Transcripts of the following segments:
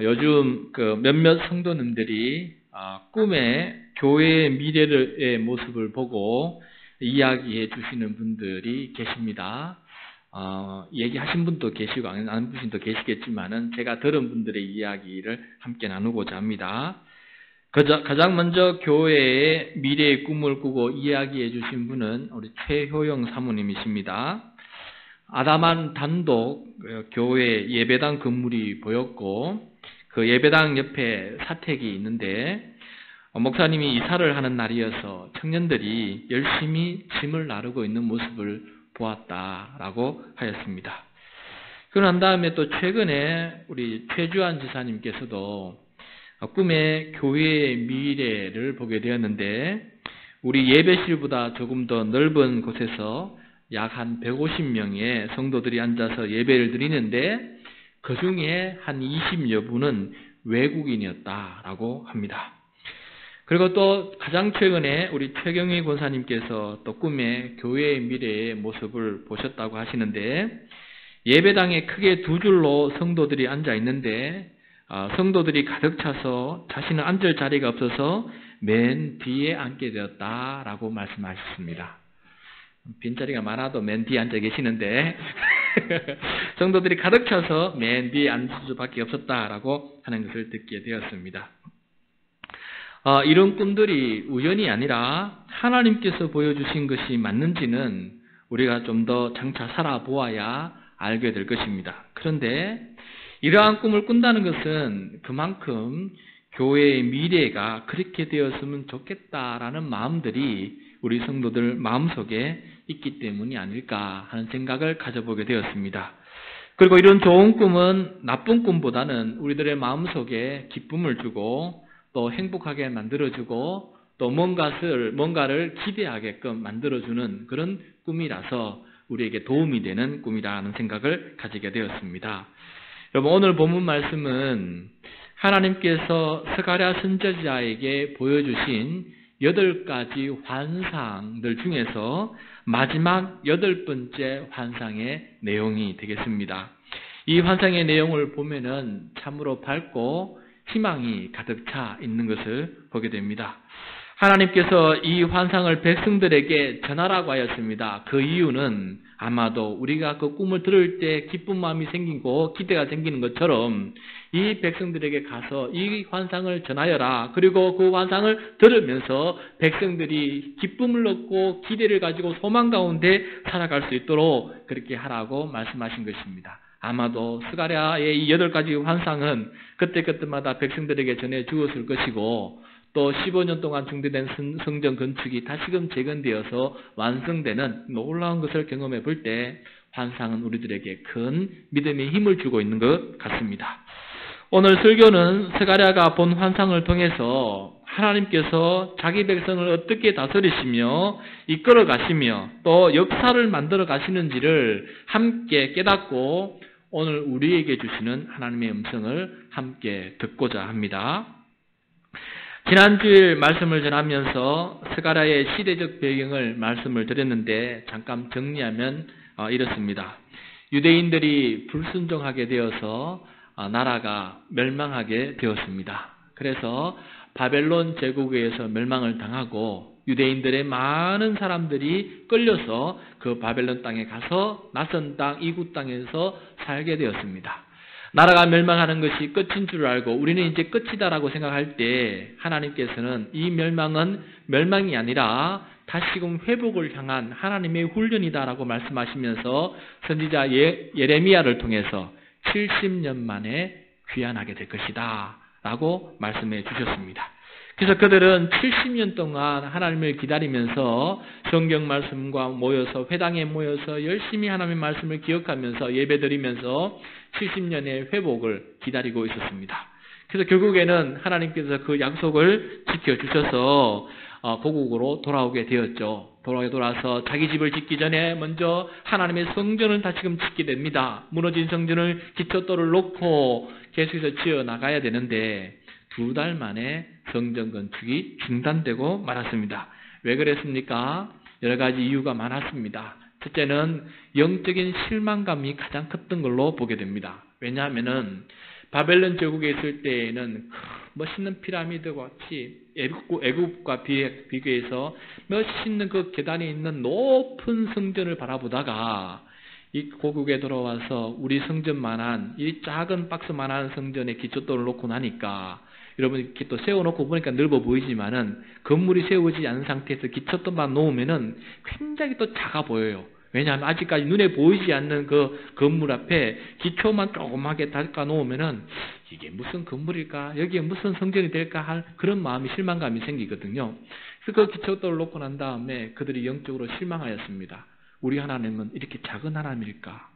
요즘 그 몇몇 성도님들이 꿈에 교회의 미래의 모습을 보고 이야기해 주시는 분들이 계십니다. 얘기하신 분도 계시고 안 하는 분도 계시겠지만은 제가 들은 분들의 이야기를 함께 나누고자 합니다. 가장 먼저 교회의 미래의 꿈을 꾸고 이야기해 주신 분은 우리 최효영 사모님이십니다. 아담한 단독 교회 예배당 건물이 보였고 그 예배당 옆에 사택이 있는데 목사님이 이사를 하는 날이어서 청년들이 열심히 짐을 나르고 있는 모습을 보았다라고 하였습니다. 그러고 난 다음에 또 최근에 우리 최주환 지사님께서도 꿈에 교회의 미래를 보게 되었는데 우리 예배실보다 조금 더 넓은 곳에서 약 한 150명의 성도들이 앉아서 예배를 드리는데 그 중에 한 20여 분은 외국인이었다라고 합니다. 그리고 또 가장 최근에 우리 최경희 권사님께서 또 꿈에 교회의 미래의 모습을 보셨다고 하시는데 예배당에 크게 두 줄로 성도들이 앉아 있는데 성도들이 가득 차서 자신은 앉을 자리가 없어서 맨 뒤에 앉게 되었다라고 말씀하셨습니다. 빈자리가 많아도 맨 뒤에 앉아 계시는데 성도들이 가득 차서 맨 뒤에 앉을 수밖에 없었다라고 하는 것을 듣게 되었습니다. 이런 꿈들이 우연이 아니라 하나님께서 보여주신 것이 맞는지는 우리가 좀 더 장차 살아보아야 알게 될 것입니다. 그런데 이러한 꿈을 꾼다는 것은 그만큼 교회의 미래가 그렇게 되었으면 좋겠다라는 마음들이 우리 성도들 마음속에 있기 때문이 아닐까 하는 생각을 가져보게 되었습니다. 그리고 이런 좋은 꿈은 나쁜 꿈보다는 우리들의 마음속에 기쁨을 주고 또 행복하게 만들어주고 또 뭔가를 기대하게끔 만들어주는 그런 꿈이라서 우리에게 도움이 되는 꿈이라는 생각을 가지게 되었습니다. 여러분, 오늘 본문 말씀은 하나님께서 스가랴 선지자에게 보여주신 8가지 환상들 중에서 마지막 8번째 환상의 내용이 되겠습니다. 이 환상의 내용을 보면은 참으로 밝고 희망이 가득 차 있는 것을 보게 됩니다. 하나님께서 이 환상을 백성들에게 전하라고 하였습니다. 그 이유는 아마도 우리가 그 꿈을 들을 때 기쁜 마음이 생기고 기대가 생기는 것처럼 이 백성들에게 가서 이 환상을 전하여라. 그리고 그 환상을 들으면서 백성들이 기쁨을 얻고 기대를 가지고 소망 가운데 살아갈 수 있도록 그렇게 하라고 말씀하신 것입니다. 아마도 스가랴의 이 8가지 환상은 그때그때마다 백성들에게 전해 주었을 것이고 또 15년 동안 중단된 성전 건축이 다시금 재건되어서 완성되는 놀라운 것을 경험해 볼 때 환상은 우리들에게 큰 믿음의 힘을 주고 있는 것 같습니다. 오늘 설교는 스가랴가 본 환상을 통해서 하나님께서 자기 백성을 어떻게 다스리시며 이끌어 가시며 또 역사를 만들어 가시는지를 함께 깨닫고 오늘 우리에게 주시는 하나님의 음성을 함께 듣고자 합니다. 지난주일 말씀을 전하면서 스가랴의 시대적 배경을 말씀을 드렸는데 잠깐 정리하면 이렇습니다. 유대인들이 불순종하게 되어서 나라가 멸망하게 되었습니다. 그래서 바벨론 제국에 의해서 멸망을 당하고 유대인들의 많은 사람들이 끌려서 그 바벨론 땅에 가서 낯선 땅, 이국 땅에서 살게 되었습니다. 나라가 멸망하는 것이 끝인 줄 알고 우리는 이제 끝이다라고 생각할 때 하나님께서는 이 멸망은 멸망이 아니라 다시금 회복을 향한 하나님의 훈련이다라고 말씀하시면서 선지자 예레미야를 통해서 70년 만에 귀환하게 될 것이다 라고 말씀해 주셨습니다. 그래서 그들은 70년 동안 하나님을 기다리면서 성경 말씀과 모여서 회당에 모여서 열심히 하나님의 말씀을 기억하면서 예배드리면서 70년의 회복을 기다리고 있었습니다. 그래서 결국에는 하나님께서 그 약속을 지켜주셔서 고국으로 돌아오게 되었죠. 돌아서 자기 집을 짓기 전에 먼저 하나님의 성전을 다시금 짓게 됩니다. 무너진 성전을 기초돌을 놓고 계속해서 지어 나가야 되는데 2달 만에 성전 건축이 중단되고 말았습니다. 왜 그랬습니까? 여러 가지 이유가 많았습니다. 첫째는 영적인 실망감이 가장 컸던 걸로 보게 됩니다. 왜냐하면은 바벨론 제국에 있을 때에는 멋있는 피라미드와 같이 애국과 비교해서 멋있는 그 계단이 있는 높은 성전을 바라보다가 이 고국에 돌아와서 우리 성전만한 이 작은 박스만한 성전에 기초돌을 놓고 나니까 여러분 이렇게 또 세워놓고 보니까 넓어 보이지만은 건물이 세워지지 않은 상태에서 기초돌만 놓으면은 굉장히 또 작아 보여요. 왜냐하면 아직까지 눈에 보이지 않는 그 건물 앞에 기초만 조그맣게 닦아 놓으면은 이게 무슨 건물일까? 여기에 무슨 성전이 될까? 할 그런 마음이 실망감이 생기거든요. 그래서 그 기초돌을 놓고 난 다음에 그들이 영적으로 실망하였습니다. 우리 하나님은 이렇게 작은 하나님일까?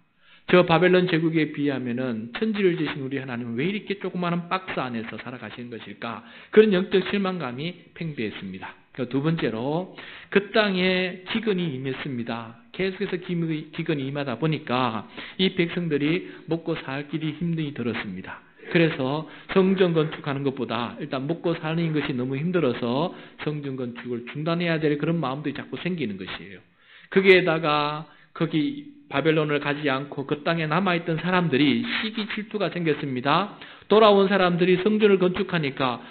저 바벨론 제국에 비하면은 천지를 지신 우리 하나님은 왜 이렇게 조그마한 박스 안에서 살아가시는 것일까? 그런 영적 실망감이 팽배했습니다. 두 번째로 그 땅에 기근이 임했습니다. 계속해서 기근이 임하다 보니까 이 백성들이 먹고 살 길이 힘든이 들었습니다. 그래서 성전 건축하는 것보다 일단 먹고 사는 것이 너무 힘들어서 성전 건축을 중단해야 될 그런 마음들이 자꾸 생기는 것이에요. 거기에다가 거기 바벨론을 가지 않고 그 땅에 남아있던 사람들이 시기 질투가 생겼습니다. 돌아온 사람들이 성전을 건축하니까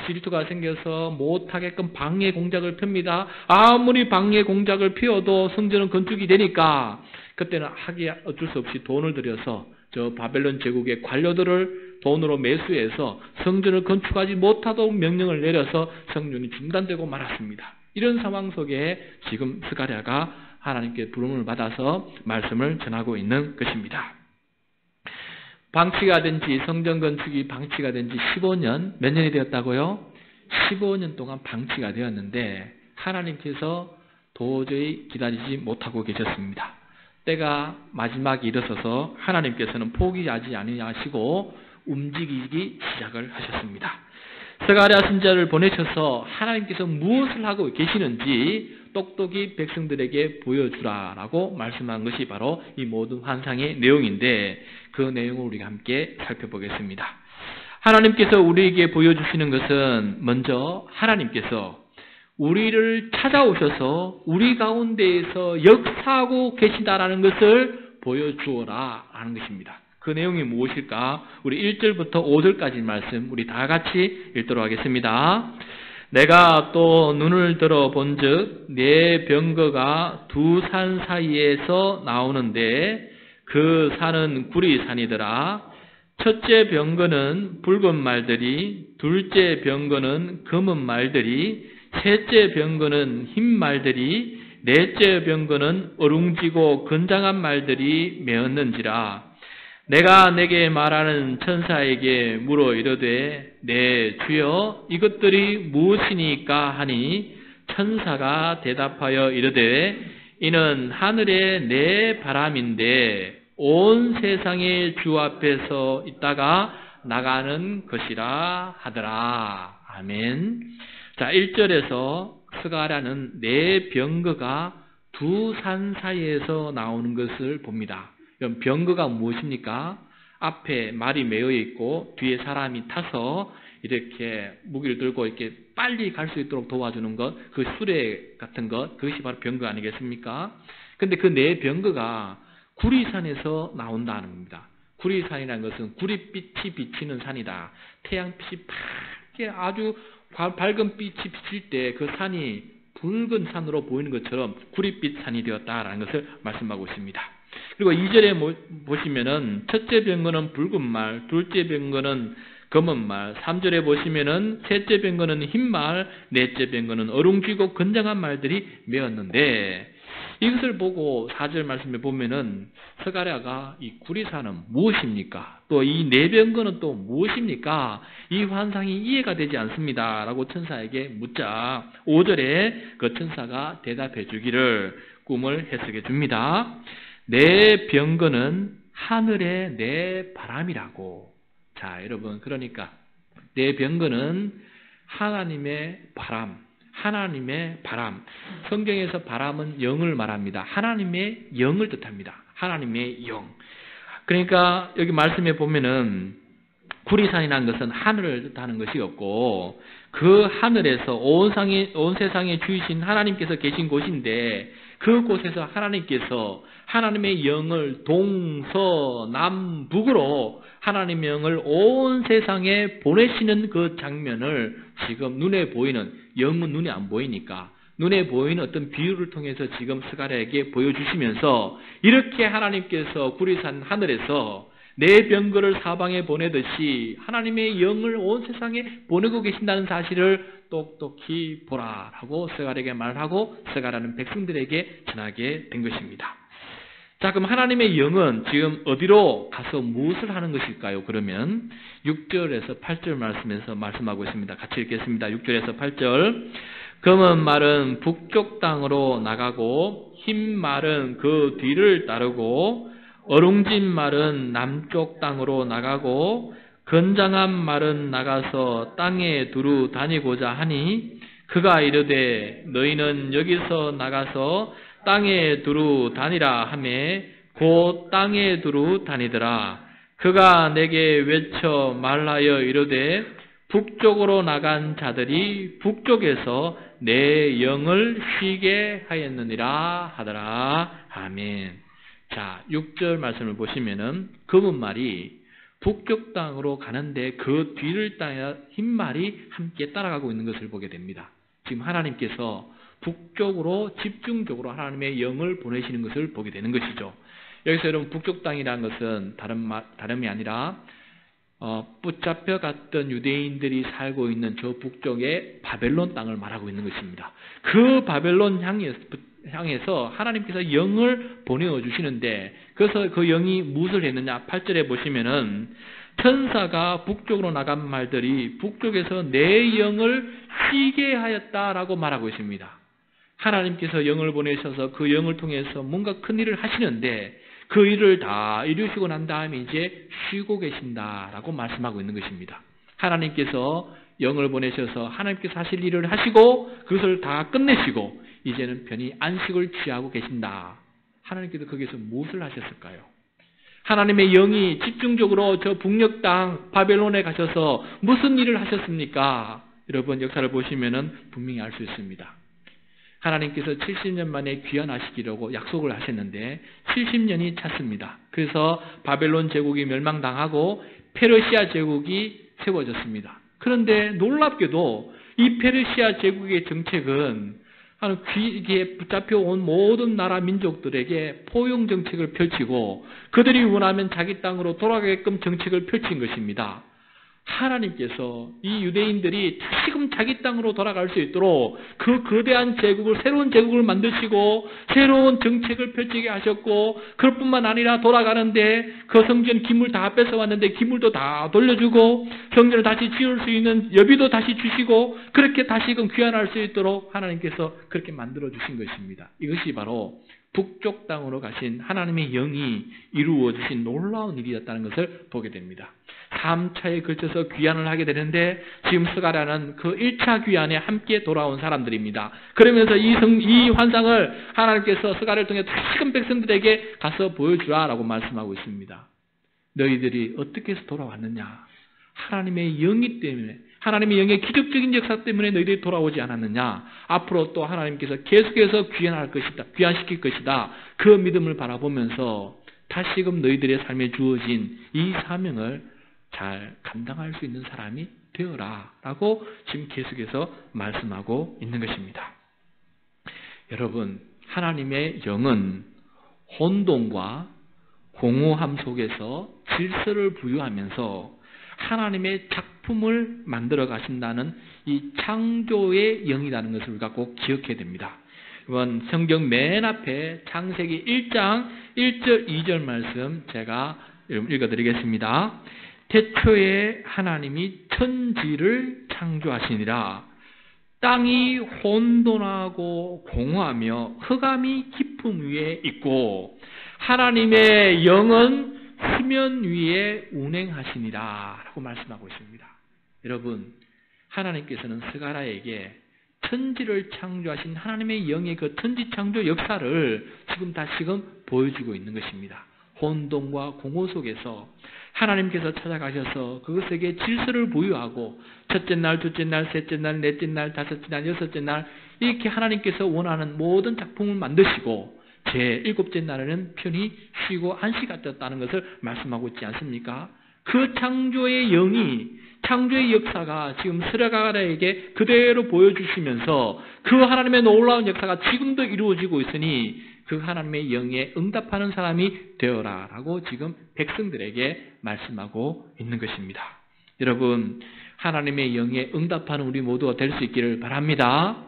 질투가 생겨서 못하게끔 방해 공작을 펴니다. 아무리 방해 공작을 피워도 성전은 건축이 되니까 그때는 하기 어쩔 수 없이 돈을 들여서 저 바벨론 제국의 관료들을 돈으로 매수해서 성전을 건축하지 못하도록 명령을 내려서 성전이 중단되고 말았습니다. 이런 상황 속에 지금 스가랴가 하나님께 부름을 받아서 말씀을 전하고 있는 것입니다. 방치가 된 지, 성전 건축이 방치가 된 지 15년, 몇 년이 되었다고요? 15년 동안 방치가 되었는데 하나님께서 도저히 기다리지 못하고 계셨습니다. 때가 마지막에 이르러서 하나님께서는 포기하지 아니하시고 움직이기 시작을 하셨습니다. 스가랴 선지자를 보내셔서 하나님께서 무엇을 하고 계시는지 똑똑히 백성들에게 보여주라라고 말씀한 것이 바로 이 모든 환상의 내용인데 그 내용을 우리가 함께 살펴보겠습니다. 하나님께서 우리에게 보여주시는 것은 먼저 하나님께서 우리를 찾아오셔서 우리 가운데에서 역사하고 계시다라는 것을 보여주어라 하는 것입니다. 그 내용이 무엇일까? 우리 1절부터 5절까지 말씀 우리 다 같이 읽도록 하겠습니다. 내가 또 눈을 들어 본즉 네 병거가 두 산 사이에서 나오는데 그 산은 구리산이더라. 첫째 병거는 붉은 말들이, 둘째 병거는 검은 말들이, 셋째 병거는 흰 말들이, 넷째 병거는 어룽지고 건장한 말들이 메었는지라. 내가 내게 말하는 천사에게 물어 이르되 네 주여 이것들이 무엇이니까 하니 천사가 대답하여 이르되 이는 하늘의 내 바람인데 온 세상의 주 앞에서 있다가 나가는 것이라 하더라. 아멘. 자, 1절에서 스가랴는 네 병거가 두 산 사이에서 나오는 것을 봅니다. 그럼 병거가 무엇입니까? 앞에 말이 메어 있고 뒤에 사람이 타서 이렇게 무기를 들고 이렇게 빨리 갈 수 있도록 도와주는 것, 그 수레 같은 것, 그것이 바로 병거 아니겠습니까? 근데 그 네 병거가 구리산에서 나온다는 겁니다. 구리산이라는 것은 구릿빛이 비치는 산이다. 태양빛이 밝게 아주 밝은 빛이 비칠 때 그 산이 붉은 산으로 보이는 것처럼 구릿빛 산이 되었다라는 것을 말씀하고 있습니다. 그리고 2절에 보시면은 첫째 병거는 붉은 말, 둘째 병거는 검은 말, 3절에 보시면은 셋째 병거는 흰 말, 넷째 병거는 어룽지고 건장한 말들이 메었는데 이것을 보고 4절 말씀에 보면은 스가랴가 이 구리산은 무엇입니까? 또 이 네 병거는 또 무엇입니까? 이 환상이 이해가 되지 않습니다. 라고 천사에게 묻자 5절에 그 천사가 대답해 주기를 꿈을 해석해 줍니다. 내 병거는 하늘의 내 바람이라고. 자, 여러분, 그러니까 내 병거는 하나님의 바람, 하나님의 바람. 성경에서 바람은 영을 말합니다. 하나님의 영을 뜻합니다. 하나님의 영. 그러니까 여기 말씀에 보면은 구리산이라는 것은 하늘을 뜻하는 것이 없고 그 하늘에서 온 세상에 주이신 하나님께서 계신 곳인데 그곳에서 하나님께서 하나님의 영을 동서남북으로 하나님의 영을 온 세상에 보내시는 그 장면을 지금 눈에 보이는, 영은 눈에 안 보이니까 눈에 보이는 어떤 비유를 통해서 지금 스가랴에게 보여주시면서 이렇게 하나님께서 구리산 하늘에서 내 병거를 사방에 보내듯이 하나님의 영을 온 세상에 보내고 계신다는 사실을 똑똑히 보라라고 스가랴에게 말하고 스가랴는 백성들에게 전하게 된 것입니다. 자, 그럼 하나님의 영은 지금 어디로 가서 무엇을 하는 것일까요? 그러면 6절에서 8절 말씀에서 말씀하고 있습니다. 같이 읽겠습니다. 6절에서 8절. 검은 말은 북쪽 땅으로 나가고 흰 말은 그 뒤를 따르고 어룽진 말은 남쪽 땅으로 나가고 건장한 말은 나가서 땅에 두루 다니고자 하니 그가 이르되 너희는 여기서 나가서 땅에 두루 다니라 하매 곧 땅에 두루 다니더라. 그가 내게 외쳐 말하여 이르되 북쪽으로 나간 자들이 북쪽에서 내 영을 쉬게 하였느니라 하더라. 아멘. 자, 6절 말씀을 보시면은 검은 말이 북쪽 땅으로 가는데 그 뒤를 따라 흰 말이 함께 따라가고 있는 것을 보게 됩니다. 지금 하나님께서 북쪽으로 집중적으로 하나님의 영을 보내시는 것을 보게 되는 것이죠. 여기서 여러분 북쪽 땅이라는 것은 다름이 아니라 붙잡혀 갔던 유대인들이 살고 있는 저 북쪽의 바벨론 땅을 말하고 있는 것입니다. 그 바벨론 향해서 하나님께서 영을 보내어 주시는데 그래서 그 영이 무엇을 했느냐? 8절에 보시면은 천사가 북쪽으로 나간 말들이 북쪽에서 내 영을 쉬게 하였다라고 말하고 있습니다. 하나님께서 영을 보내셔서 그 영을 통해서 뭔가 큰 일을 하시는데 그 일을 다 이루시고 난 다음에 이제 쉬고 계신다라고 말씀하고 있는 것입니다. 하나님께서 영을 보내셔서 하나님께서 하실 일을 하시고 그것을 다 끝내시고 이제는 편히 안식을 취하고 계신다. 하나님께서 거기서 무엇을 하셨을까요? 하나님의 영이 집중적으로 저 북녘 땅 바벨론에 가셔서 무슨 일을 하셨습니까? 여러분 역사를 보시면은 분명히 알 수 있습니다. 하나님께서 70년 만에 귀환하시기라고 약속을 하셨는데 70년이 찼습니다. 그래서 바벨론 제국이 멸망당하고 페르시아 제국이 세워졌습니다. 그런데 놀랍게도 이 페르시아 제국의 정책은 귀에 붙잡혀온 모든 나라 민족들에게 포용 정책을 펼치고 그들이 원하면 자기 땅으로 돌아가게끔 정책을 펼친 것입니다. 하나님께서 이 유대인들이 다시금 자기 땅으로 돌아갈 수 있도록 그 거대한 제국을, 새로운 제국을 만드시고 새로운 정책을 펼치게 하셨고 그것뿐만 아니라 돌아가는데 그 성전 기물 다 뺏어왔는데 기물도 다 돌려주고 성전을 다시 지을 수 있는 여비도 다시 주시고 그렇게 다시금 귀환할 수 있도록 하나님께서 그렇게 만들어 주신 것입니다. 이것이 바로 북쪽 땅으로 가신 하나님의 영이 이루어지신 놀라운 일이었다는 것을 보게 됩니다. 3차에 걸쳐서 귀환을 하게 되는데 지금 스가랴는 그 1차 귀환에 함께 돌아온 사람들입니다. 그러면서 이 환상을 하나님께서 스가랴를 통해 다시금 백성들에게 가서 보여주라라고 말씀하고 있습니다. 너희들이 어떻게 해서 돌아왔느냐? 하나님의 영이 때문에, 하나님의 영의 기적적인 역사 때문에 너희들이 돌아오지 않았느냐? 앞으로 또 하나님께서 계속해서 귀환할 것이다, 귀환시킬 것이다. 그 믿음을 바라보면서 다시금 너희들의 삶에 주어진 이 사명을 잘 감당할 수 있는 사람이 되어라 라고 지금 계속해서 말씀하고 있는 것입니다. 여러분, 하나님의 영은 혼돈과 공허함 속에서 질서를 부여하면서 하나님의 작품을 만들어 가신다는 이 창조의 영이라는 것을 우리가 꼭 기억해야 됩니다. 이번 성경 맨 앞에 창세기 1장 1절 2절 말씀 제가 읽어드리겠습니다. 태초에 하나님이 천지를 창조하시니라. 땅이 혼돈하고 공허하며 흑암이 깊음 위에 있고 하나님의 영은 수면 위에 운행하시니라 라고 말씀하고 있습니다. 여러분, 하나님께서는 스가랴에게 천지를 창조하신 하나님의 영의 그 천지 창조 역사를 지금 다시금 보여주고 있는 것입니다. 혼돈과 공허 속에서 하나님께서 찾아가셔서 그것에게 질서를 부여하고 첫째 날, 둘째 날, 셋째 날, 넷째 날, 다섯째 날, 여섯째 날 이렇게 하나님께서 원하는 모든 작품을 만드시고 제7째 날에는 편히 쉬고 안식하셨다는 것을 말씀하고 있지 않습니까? 그 창조의 영이, 창조의 역사가 지금 스가랴에게 그대로 보여주시면서 그 하나님의 놀라운 역사가 지금도 이루어지고 있으니 그 하나님의 영에 응답하는 사람이 되어라 라고 지금 백성들에게 말씀하고 있는 것입니다. 여러분, 하나님의 영에 응답하는 우리 모두가 될 수 있기를 바랍니다.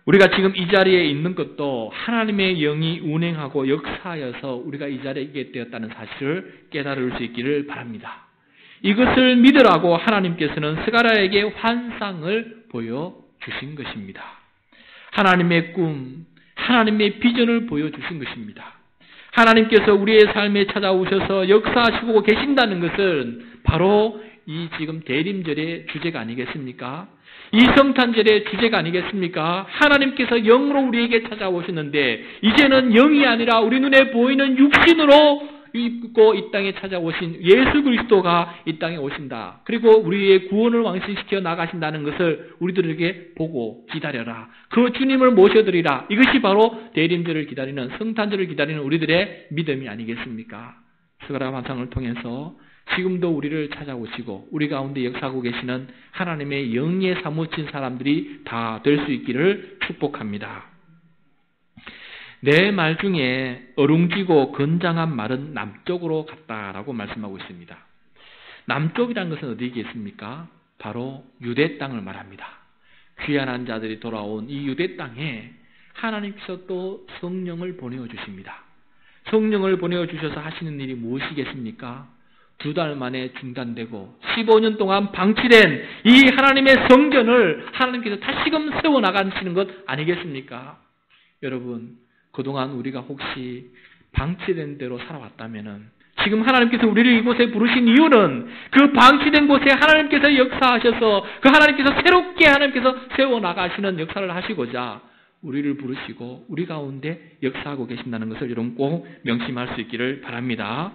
우리가 지금 이 자리에 있는 것도 하나님의 영이 운행하고 역사하여서 우리가 이 자리에 있게 되었다는 사실을 깨달을 수 있기를 바랍니다. 이것을 믿으라고 하나님께서는 스가랴에게 환상을 보여주신 것입니다. 하나님의 꿈, 하나님의 비전을 보여주신 것입니다. 하나님께서 우리의 삶에 찾아오셔서 역사하시고 계신다는 것은 바로 이 지금 대림절의 주제가 아니겠습니까? 이 성탄절의 주제가 아니겠습니까? 하나님께서 영으로 우리에게 찾아오셨는데 이제는 영이 아니라 우리 눈에 보이는 육신으로 입고 이 땅에 찾아오신 예수 그리스도가 이 땅에 오신다. 그리고 우리의 구원을 완성시켜 나가신다는 것을 우리들에게 보고 기다려라. 그 주님을 모셔드리라. 이것이 바로 대림절을 기다리는, 성탄절을 기다리는 우리들의 믿음이 아니겠습니까? 스가랴 환상을 통해서 지금도 우리를 찾아오시고 우리 가운데 역사하고 계시는 하나님의 영에 사무친 사람들이 다 될 수 있기를 축복합니다. 내 말 중에 어룽지고 건장한 말은 남쪽으로 갔다라고 말씀하고 있습니다. 남쪽이라는 것은 어디겠습니까? 바로 유대 땅을 말합니다. 귀환한 자들이 돌아온 이 유대 땅에 하나님께서 또 성령을 보내어 주십니다. 성령을 보내어 주셔서 하시는 일이 무엇이겠습니까? 2달 만에 중단되고 15년 동안 방치된 이 하나님의 성전을 하나님께서 다시금 세워나가시는 것 아니겠습니까? 여러분, 그동안 우리가 혹시 방치된 대로 살아왔다면 지금 하나님께서 우리를 이곳에 부르신 이유는 그 방치된 곳에 하나님께서 역사하셔서 그 하나님께서 새롭게 하나님께서 세워나가시는 역사를 하시고자 우리를 부르시고 우리 가운데 역사하고 계신다는 것을 여러분 꼭 명심할 수 있기를 바랍니다.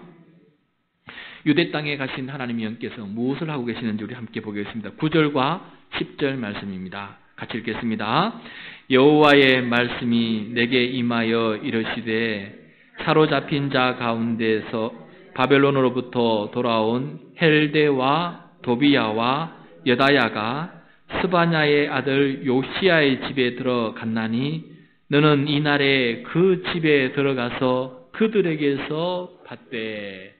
유대 땅에 가신 하나님의 영께서 무엇을 하고 계시는지 우리 함께 보겠습니다. 9절과 10절 말씀입니다. 같이 읽겠습니다. 여호와의 말씀이 내게 임하여 이르시되 사로잡힌 자 가운데서 바벨론으로부터 돌아온 헬데와 도비야와 여다야가 스바냐의 아들 요시야의 집에 들어갔나니 너는 이날에 그 집에 들어가서 그들에게서 받되.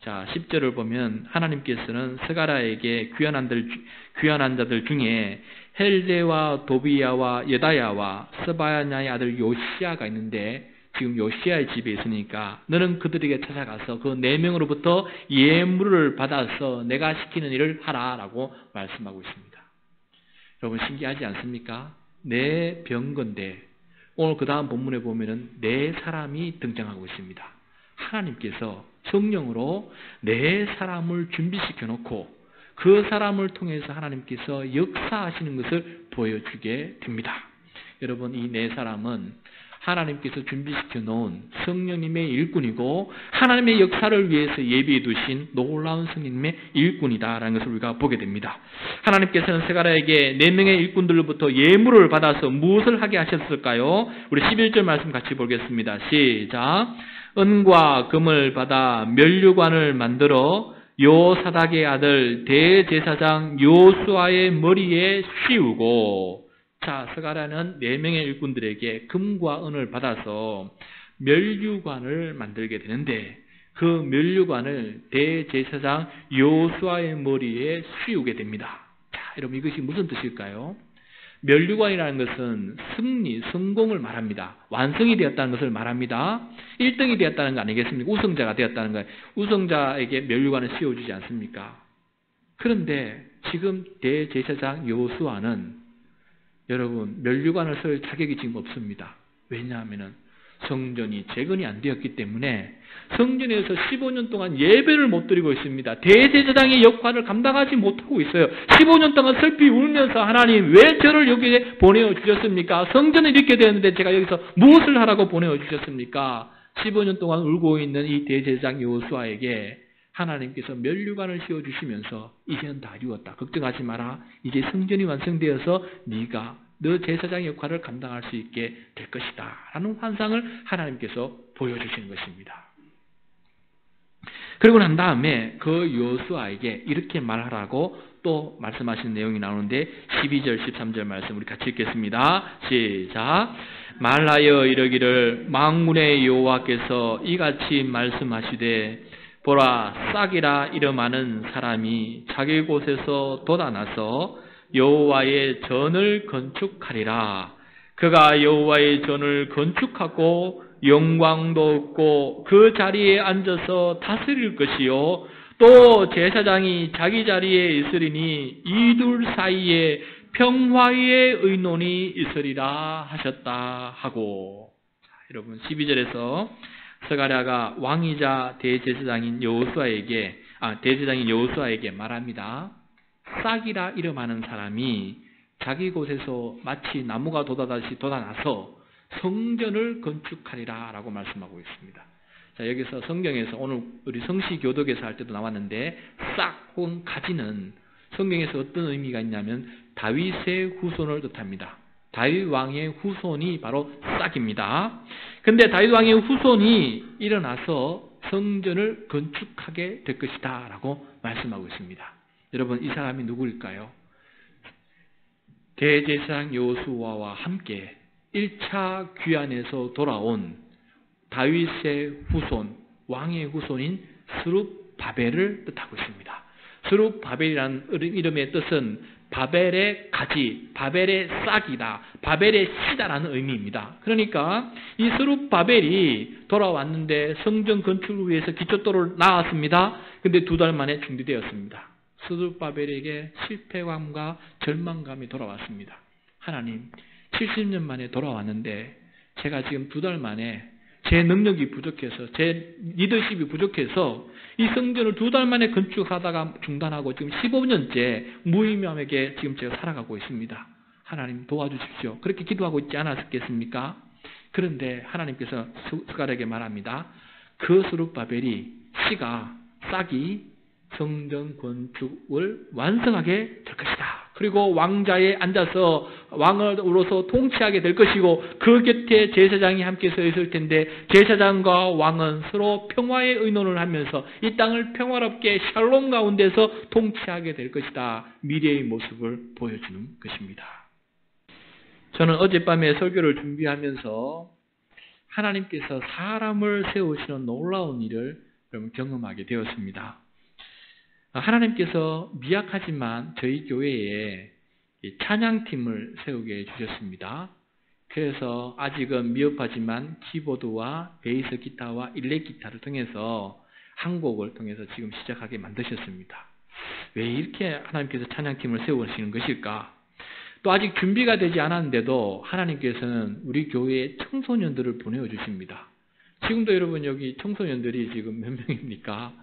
자, 10절을 보면 하나님께서는 스가랴에게 귀환한 자들 중에 헬데와 도비야와 여다야와 스바냐의 아들 요시야가 있는데 지금 요시야의 집에 있으니까 너는 그들에게 찾아가서 그 4명으로부터 예물을 받아서 내가 시키는 일을 하라라고 말씀하고 있습니다. 여러분 신기하지 않습니까? 네 병건데 오늘 그 다음 본문에 보면은 4사람이 등장하고 있습니다. 하나님께서 성령으로 4사람을 준비시켜 놓고 그 사람을 통해서 하나님께서 역사하시는 것을 보여주게 됩니다. 여러분 이 4사람은 하나님께서 준비시켜 놓은 성령님의 일꾼이고 하나님의 역사를 위해서 예비해 두신 놀라운 성령님의 일꾼이다라는 것을 우리가 보게 됩니다. 하나님께서는 스가랴에게 4명의 일꾼들로부터 예물을 받아서 무엇을 하게 하셨을까요? 우리 11절 말씀 같이 보겠습니다. 시작. 은과 금을 받아 면류관을 만들어 요사닥의 아들 대제사장 요수아의 머리에 씌우고. 자, 스가랴는 4명의 일꾼들에게 금과 은을 받아서 면류관을 만들게 되는데 그 면류관을 대제사장 요수아의 머리에 씌우게 됩니다. 자, 여러분 이것이 무슨 뜻일까요? 면류관이라는 것은 승리, 성공을 말합니다. 완성이 되었다는 것을 말합니다. 1등이 되었다는 거 아니겠습니까? 우승자가 되었다는 거예요. 우승자에게 면류관을 씌워주지 않습니까? 그런데 지금 대제사장 요수아는 여러분 면류관을 쓸 자격이 지금 없습니다. 왜냐하면 성전이 재건이 안 되었기 때문에 성전에서 15년 동안 예배를 못 드리고 있습니다. 대제사장의 역할을 감당하지 못하고 있어요. 15년 동안 슬피 울면서 하나님 왜 저를 여기에 보내어 주셨습니까? 성전을 이렇게 되었는데 제가 여기서 무엇을 하라고 보내어 주셨습니까? 15년 동안 울고 있는 이 대제사장 요수아에게 하나님께서 면류관을 씌워주시면서 이제는 다 이루었다. 걱정하지 마라. 이제 성전이 완성되어서 네가 너 제사장 역할을 감당할 수 있게 될 것이다. 라는 환상을 하나님께서 보여주신 것입니다. 그러고 난 다음에 그 여호수아에게 이렇게 말하라고 또 말씀하시는 내용이 나오는데 12절 13절 말씀 우리 같이 읽겠습니다. 시작. 말하여 이르기를 만군의 여호와께서 이같이 말씀하시되 보라 싹이라 이름하는 사람이 자기 곳에서 돋아나서 여호와의 전을 건축하리라. 그가 여호와의 전을 건축하고 영광도 얻고 그 자리에 앉아서 다스릴 것이요 또 제사장이 자기 자리에 있으리니 이 둘 사이에 평화의 의논이 있으리라 하셨다 하고. 자, 여러분 12절에서 스가랴가 왕이자 대제사장인 여호수아에게 말합니다. 싹이라 이름하는 사람이 자기 곳에서 마치 나무가 돋아나서 성전을 건축하리라 라고 말씀하고 있습니다. 자, 여기서 성경에서 오늘 우리 성시교독에서 할 때도 나왔는데 싹 혹은 가지는 성경에서 어떤 의미가 있냐면 다윗의 후손을 뜻합니다. 다윗 왕의 후손이 바로 싹입니다. 근데 다윗 왕의 후손이 일어나서 성전을 건축하게 될 것이다 라고 말씀하고 있습니다. 여러분 이 사람이 누구일까요? 대제사장 여호수아와 함께 1차 귀환에서 돌아온 다윗의 후손, 왕의 후손인 스룹바벨을 뜻하고 있습니다. 스룹바벨이라는 이름의 뜻은 바벨의 가지, 바벨의 싹이다, 바벨의 씨다라는 의미입니다. 그러니까 이 스룹바벨이 돌아왔는데 성전 건축을 위해서 기초도를 나왔습니다. 근데 2달 만에 중지되었습니다. 스룹바벨에게 실패감과 절망감이 돌아왔습니다. 하나님, 70년 만에 돌아왔는데 제가 지금 2달 만에 제 능력이 부족해서 제 리더십이 부족해서 이 성전을 2달 만에 건축하다가 중단하고 지금 15년째 무의미함에게 지금 제가 살아가고 있습니다. 하나님 도와주십시오. 그렇게 기도하고 있지 않았겠습니까? 그런데 하나님께서 스가랴에게 말합니다. 그 스룹바벨이 싹이 성전 건축을 완성하게 될 것이다. 그리고 왕자에 앉아서 왕으로서 통치하게 될 것이고 그 곁에 제사장이 함께 서 있을 텐데 제사장과 왕은 서로 평화의 의논을 하면서 이 땅을 평화롭게 샬롬 가운데서 통치하게 될 것이다. 미래의 모습을 보여주는 것입니다. 저는 어젯밤에 설교를 준비하면서 하나님께서 사람을 세우시는 놀라운 일을 경험하게 되었습니다. 하나님께서 미약하지만 저희 교회에 찬양팀을 세우게 해주셨습니다. 그래서 아직은 미흡하지만 키보드와 베이스 기타와 일렉 기타를 통해서 한 곡을 통해서 지금 시작하게 만드셨습니다. 왜 이렇게 하나님께서 찬양팀을 세우시는 것일까? 또 아직 준비가 되지 않았는데도 하나님께서는 우리 교회에 청소년들을 보내주십니다. 지금도 여러분 여기 청소년들이 지금 몇 명입니까?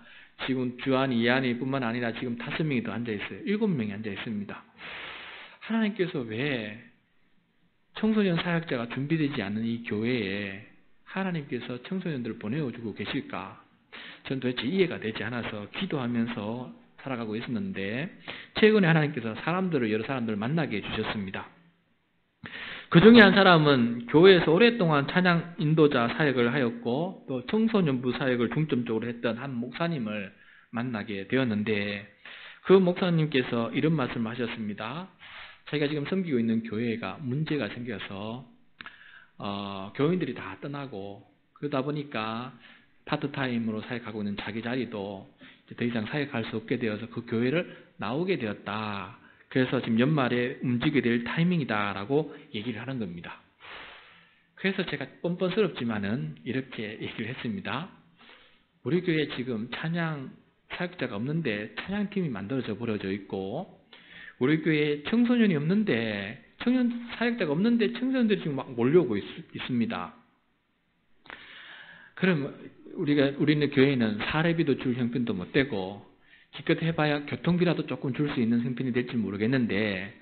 지금 주한이, 예한이 뿐만 아니라 지금 5명이 더 앉아있어요. 7명이 앉아있습니다. 하나님께서 왜 청소년 사역자가 준비되지 않은 이 교회에 하나님께서 청소년들을 보내주고 계실까? 전 도대체 이해가 되지 않아서 기도하면서 살아가고 있었는데 최근에 하나님께서 여러 사람들을 만나게 해주셨습니다. 그 중에 한 사람은 교회에서 오랫동안 찬양 인도자 사역을 하였고 또 청소년부 사역을 중점적으로 했던 한 목사님을 만나게 되었는데 그 목사님께서 이런 말씀을 하셨습니다. 자기가 지금 섬기고 있는 교회가 문제가 생겨서 교인들이 다 떠나고 그러다 보니까 파트타임으로 사역하고 있는 자기 자리도 더 이상 사역할 수 없게 되어서 그 교회를 나오게 되었다. 그래서 지금 연말에 움직이게 될 타이밍이다라고 얘기를 하는 겁니다. 그래서 제가 뻔뻔스럽지만은 이렇게 얘기를 했습니다. 우리 교회에 지금 찬양 사역자가 없는데 찬양팀이 만들어져 버려져 있고 우리 교회에 청소년이 없는데 청년 사역자가 없는데 청소년들이 지금 막 몰려오고 있습니다. 그럼 우리는 교회는 사례비도 줄 형편도 못 되고 기껏 해봐야 교통비라도 조금 줄 수 있는 형편이 될지 모르겠는데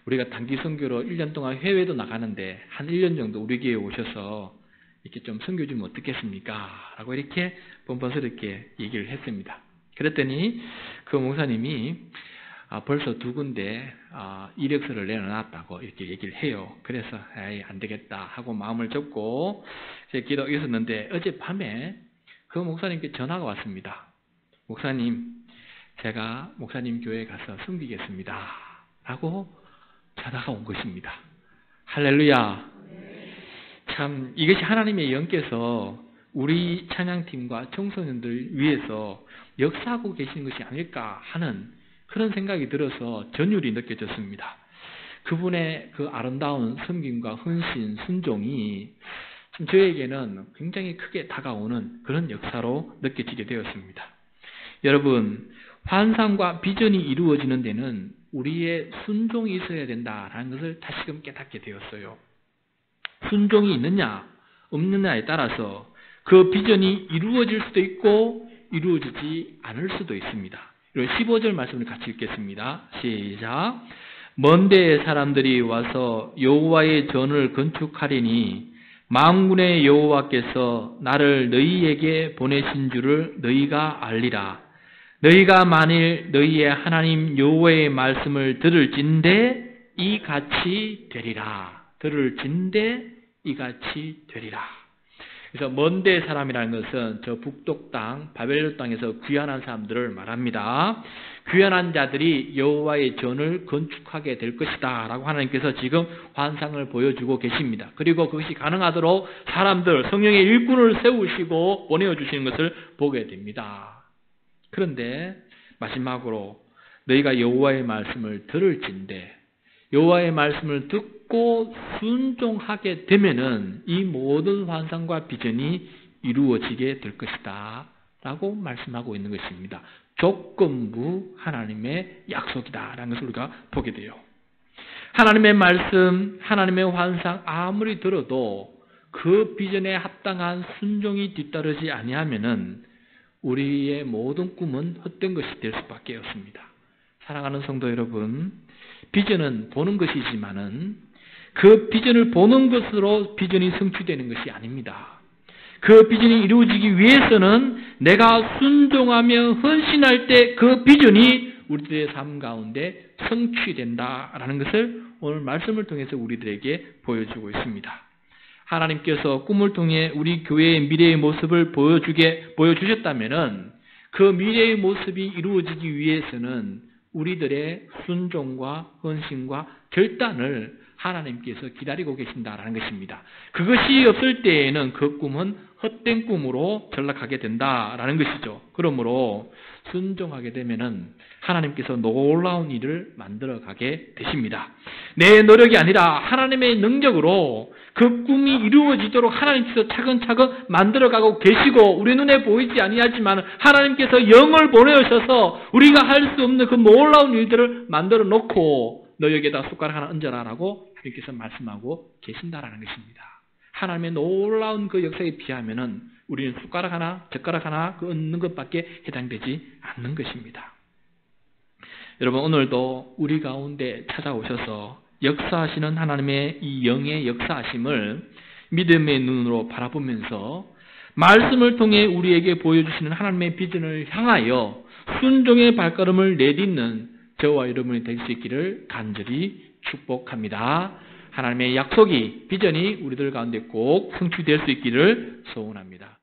우리가 단기 선교로 1년 동안 해외도 나가는데 한 1년 정도 우리 교회에 오셔서 이렇게 좀 선교 주면 어떻겠습니까? 라고 이렇게 뻔뻔스럽게 얘기를 했습니다. 그랬더니 그 목사님이 벌써 2군데 이력서를 내려놨다고 이렇게 얘기를 해요. 그래서 안 되겠다 하고 마음을 접고 기도가 있었는데 어젯밤에 그 목사님께 전화가 왔습니다. 목사님, 제가 목사님 교회에 가서 섬기겠습니다 라고 전화가 온 것입니다. 할렐루야. 참 이것이 하나님의 영께서 우리 찬양팀과 청소년들 위해서 역사하고 계시는 것이 아닐까 하는 그런 생각이 들어서 전율이 느껴졌습니다. 그분의 그 아름다운 섬김과 헌신, 순종이 참 저에게는 굉장히 크게 다가오는 그런 역사로 느껴지게 되었습니다. 여러분, 환상과 비전이 이루어지는 데는 우리의 순종이 있어야 된다라는 것을 다시금 깨닫게 되었어요. 순종이 있느냐 없느냐에 따라서 그 비전이 이루어질 수도 있고 이루어지지 않을 수도 있습니다. 15절 말씀을 같이 읽겠습니다. 시작. 먼 데의 사람들이 와서 여호와의 전을 건축하리니 만군의 여호와께서 나를 너희에게 보내신 줄을 너희가 알리라. 너희가 만일 너희의 하나님 여호와의 말씀을 들을진대 이같이 되리라. 들을진대 이같이 되리라. 그래서 먼데 사람이라는 것은 저 북독 땅, 바벨론 땅에서 귀환한 사람들을 말합니다. 귀환한 자들이 여호와의 전을 건축하게 될 것이다 라고 하나님께서 지금 환상을 보여주고 계십니다. 그리고 그것이 가능하도록 사람들, 성령의 일꾼을 세우시고 보내주시는 것을 보게 됩니다. 그런데 마지막으로 너희가 여호와의 말씀을 들을진대 여호와의 말씀을 듣고 순종하게 되면은 이 모든 환상과 비전이 이루어지게 될 것이다 라고 말씀하고 있는 것입니다. 조건부 하나님의 약속이다라는 것을 우리가 보게 돼요. 하나님의 말씀, 하나님의 환상 아무리 들어도 그 비전에 합당한 순종이 뒤따르지 아니하면은 우리의 모든 꿈은 헛된 것이 될 수밖에 없습니다. 사랑하는 성도 여러분, 비전은 보는 것이지만은 그 비전을 보는 것으로 비전이 성취되는 것이 아닙니다. 그 비전이 이루어지기 위해서는 내가 순종하며 헌신할 때 그 비전이 우리들의 삶 가운데 성취된다라는 것을 오늘 말씀을 통해서 우리들에게 보여주고 있습니다. 하나님께서 꿈을 통해 우리 교회의 미래의 모습을 보여주셨다면은 그 미래의 모습이 이루어지기 위해서는 우리들의 순종과 헌신과 결단을 하나님께서 기다리고 계신다라는 것입니다. 그것이 없을 때에는 그 꿈은 헛된 꿈으로 전락하게 된다라는 것이죠. 그러므로 순종하게 되면은 하나님께서 놀라운 일을 만들어가게 되십니다. 내 노력이 아니라 하나님의 능력으로 그 꿈이 이루어지도록 하나님께서 차근차근 만들어가고 계시고 우리 눈에 보이지 아니하지만 하나님께서 영을 보내셔서 우리가 할 수 없는 그 놀라운 일들을 만들어 놓고 너에게다 숟가락 하나 얹어라라고 하나님께서 말씀하고 계신다라는 것입니다. 하나님의 놀라운 그 역사에 비하면은 우리는 숟가락 하나, 젓가락 하나 그 얹는 것밖에 해당되지 않는 것입니다. 여러분, 오늘도 우리 가운데 찾아오셔서 역사하시는 하나님의 이 영의 역사하심을 믿음의 눈으로 바라보면서 말씀을 통해 우리에게 보여주시는 하나님의 비전을 향하여 순종의 발걸음을 내딛는 저와 여러분이 될 수 있기를 간절히 축복합니다. 하나님의 약속이, 비전이 우리들 가운데 꼭 성취될 수 있기를 소원합니다.